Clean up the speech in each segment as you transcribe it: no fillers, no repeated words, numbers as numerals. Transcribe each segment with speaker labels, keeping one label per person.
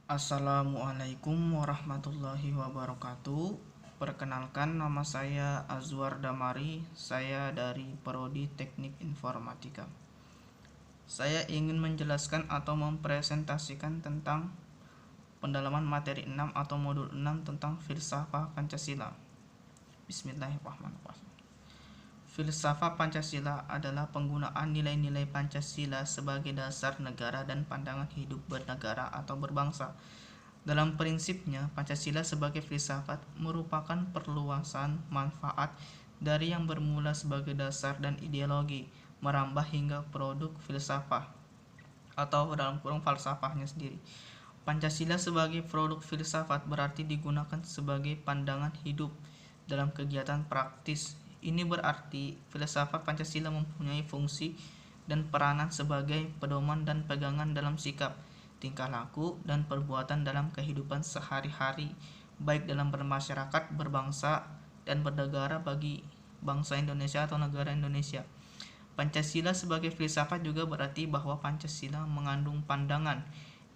Speaker 1: Assalamualaikum warahmatullahi wabarakatuh. Perkenalkan, nama saya Azwar Damari. Saya dari Prodi Teknik Informatika. Saya ingin menjelaskan atau mempresentasikan tentang pendalaman materi 6 atau modul 6 tentang filsafat Pancasila. Bismillahirrahmanirrahim. Filsafat Pancasila adalah penggunaan nilai-nilai Pancasila sebagai dasar negara dan pandangan hidup bernegara atau berbangsa. Dalam prinsipnya, Pancasila sebagai filsafat merupakan perluasan manfaat dari yang bermula sebagai dasar dan ideologi, merambah hingga produk filsafat atau dalam kurung falsafahnya sendiri. Pancasila sebagai produk filsafat berarti digunakan sebagai pandangan hidup dalam kegiatan praktis. Ini berarti filsafat Pancasila mempunyai fungsi dan peranan sebagai pedoman dan pegangan dalam sikap, tingkah laku, dan perbuatan dalam kehidupan sehari-hari, baik dalam bermasyarakat, berbangsa, dan bernegara bagi bangsa Indonesia atau negara Indonesia. Pancasila sebagai filsafat juga berarti bahwa Pancasila mengandung pandangan,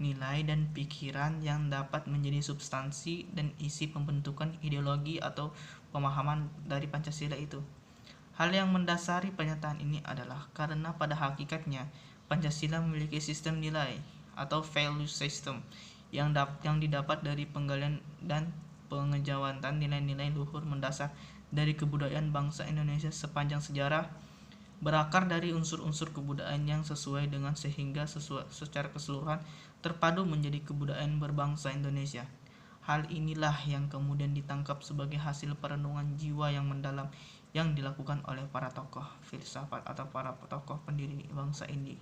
Speaker 1: nilai, dan pikiran yang dapat menjadi substansi dan isi pembentukan ideologi atau pemahaman dari Pancasila itu. Hal yang mendasari pernyataan ini adalah karena pada hakikatnya Pancasila memiliki sistem nilai atau value system yang didapat dari penggalian dan pengejawatan nilai-nilai luhur mendasar dari kebudayaan bangsa Indonesia sepanjang sejarah, berakar dari unsur-unsur kebudayaan yang sesuai dengan sehingga secara keseluruhan terpadu menjadi kebudayaan berbangsa Indonesia. Hal inilah yang kemudian ditangkap sebagai hasil perenungan jiwa yang mendalam yang dilakukan oleh para tokoh filsafat atau para tokoh pendiri bangsa ini.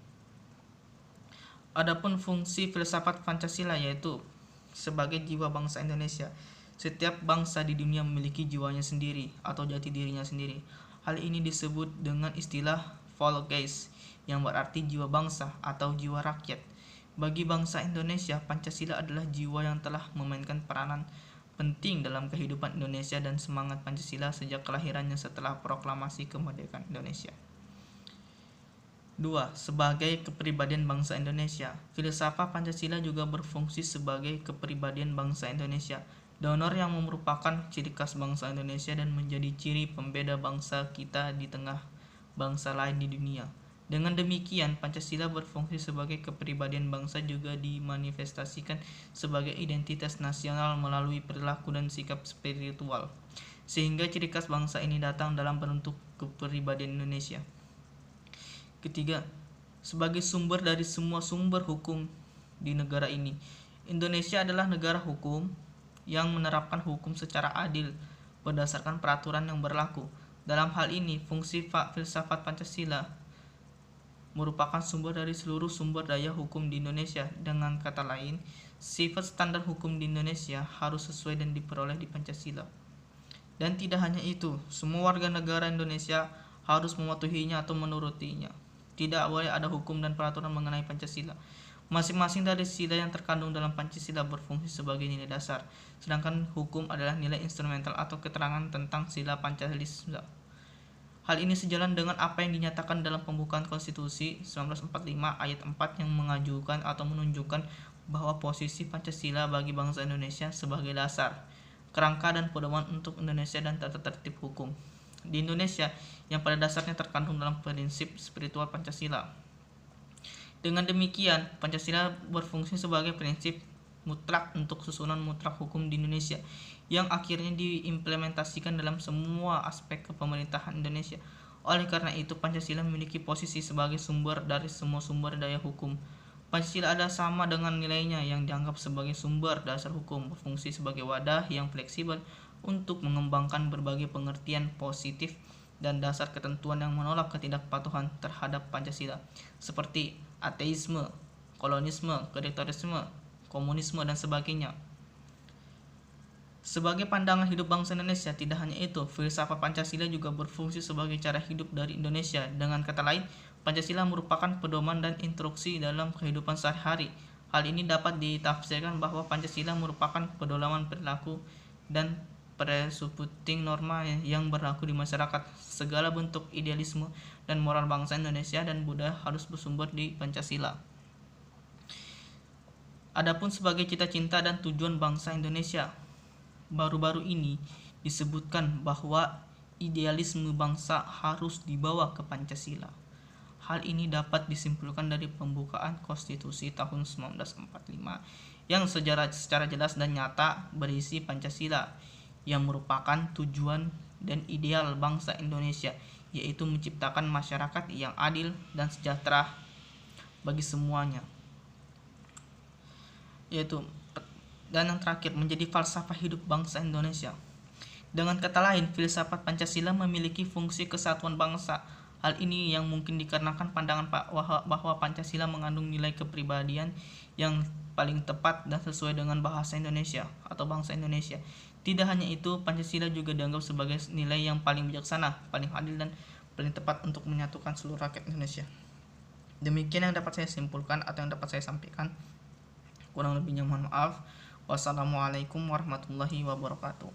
Speaker 1: Adapun fungsi filsafat Pancasila yaitu sebagai jiwa bangsa Indonesia. Setiap bangsa di dunia memiliki jiwanya sendiri atau jati dirinya sendiri. Hal ini disebut dengan istilah Volksgeist yang berarti jiwa bangsa atau jiwa rakyat. Bagi bangsa Indonesia, Pancasila adalah jiwa yang telah memainkan peranan penting dalam kehidupan Indonesia dan semangat Pancasila sejak kelahirannya setelah proklamasi kemerdekaan Indonesia. 2. Sebagai kepribadian bangsa Indonesia. Filsafat Pancasila juga berfungsi sebagai kepribadian bangsa Indonesia, donor yang merupakan ciri khas bangsa Indonesia dan menjadi ciri pembeda bangsa kita di tengah bangsa lain di dunia. Dengan demikian, Pancasila berfungsi sebagai kepribadian bangsa juga dimanifestasikan sebagai identitas nasional melalui perilaku dan sikap spiritual, sehingga ciri khas bangsa ini datang dalam bentuk kepribadian Indonesia. Ketiga, sebagai sumber dari semua sumber hukum di negara ini, Indonesia adalah negara hukum yang menerapkan hukum secara adil berdasarkan peraturan yang berlaku. Dalam hal ini, fungsi filsafat Pancasila merupakan sumber dari seluruh sumber daya hukum di Indonesia. Dengan kata lain, sifat standar hukum di Indonesia harus sesuai dan diperoleh di Pancasila. Dan tidak hanya itu, semua warga negara Indonesia harus mematuhinya atau menurutinya. Tidak boleh ada hukum dan peraturan mengenai Pancasila. Masing-masing dari sila yang terkandung dalam Pancasila berfungsi sebagai nilai dasar, sedangkan hukum adalah nilai instrumental atau keterangan tentang sila Pancasila. Hal ini sejalan dengan apa yang dinyatakan dalam pembukaan Konstitusi 1945 ayat 4 yang mengajukan atau menunjukkan bahwa posisi Pancasila bagi bangsa Indonesia sebagai dasar, kerangka dan pedoman untuk Indonesia dan tata tertib hukum di Indonesia yang pada dasarnya terkandung dalam prinsip spiritual Pancasila. Dengan demikian, Pancasila berfungsi sebagai prinsip mutlak untuk susunan mutlak hukum di Indonesia yang akhirnya diimplementasikan dalam semua aspek kepemerintahan Indonesia. Oleh karena itu, Pancasila memiliki posisi sebagai sumber dari semua sumber daya hukum. Pancasila ada sama dengan nilainya yang dianggap sebagai sumber dasar hukum, berfungsi sebagai wadah yang fleksibel untuk mengembangkan berbagai pengertian positif dan dasar ketentuan yang menolak ketidakpatuhan terhadap Pancasila, seperti ateisme, kolonisme, kediktarisme, komunisme, dan sebagainya. Sebagai pandangan hidup bangsa Indonesia, tidak hanya itu, filsafat Pancasila juga berfungsi sebagai cara hidup dari Indonesia. Dengan kata lain, Pancasila merupakan pedoman dan instruksi dalam kehidupan sehari-hari. Hal ini dapat ditafsirkan bahwa Pancasila merupakan pedoman perilaku dan presupposing norma yang berlaku di masyarakat. Segala bentuk idealisme dan moral bangsa Indonesia dan budaya harus bersumber di Pancasila. Adapun sebagai cita-cita dan tujuan bangsa Indonesia, baru-baru ini disebutkan bahwa idealisme bangsa harus dibawa ke Pancasila. Hal ini dapat disimpulkan dari pembukaan Konstitusi tahun 1945 yang secara jelas dan nyata berisi Pancasila yang merupakan tujuan dan ideal bangsa Indonesia, yaitu menciptakan masyarakat yang adil dan sejahtera bagi semuanya. Dan yang terakhir, menjadi falsafah hidup bangsa Indonesia. Dengan kata lain, filsafat Pancasila memiliki fungsi kesatuan bangsa. Hal ini yang mungkin dikarenakan pandangan bahwa Pancasila mengandung nilai kepribadian yang paling tepat dan sesuai dengan bahasa Indonesia atau bangsa Indonesia. Tidak hanya itu, Pancasila juga dianggap sebagai nilai yang paling bijaksana, paling adil, dan paling tepat untuk menyatukan seluruh rakyat Indonesia. Demikian yang dapat saya simpulkan atau yang dapat saya sampaikan. Kurang lebihnya mohon maaf. Wassalamualaikum warahmatullahi wabarakatuh.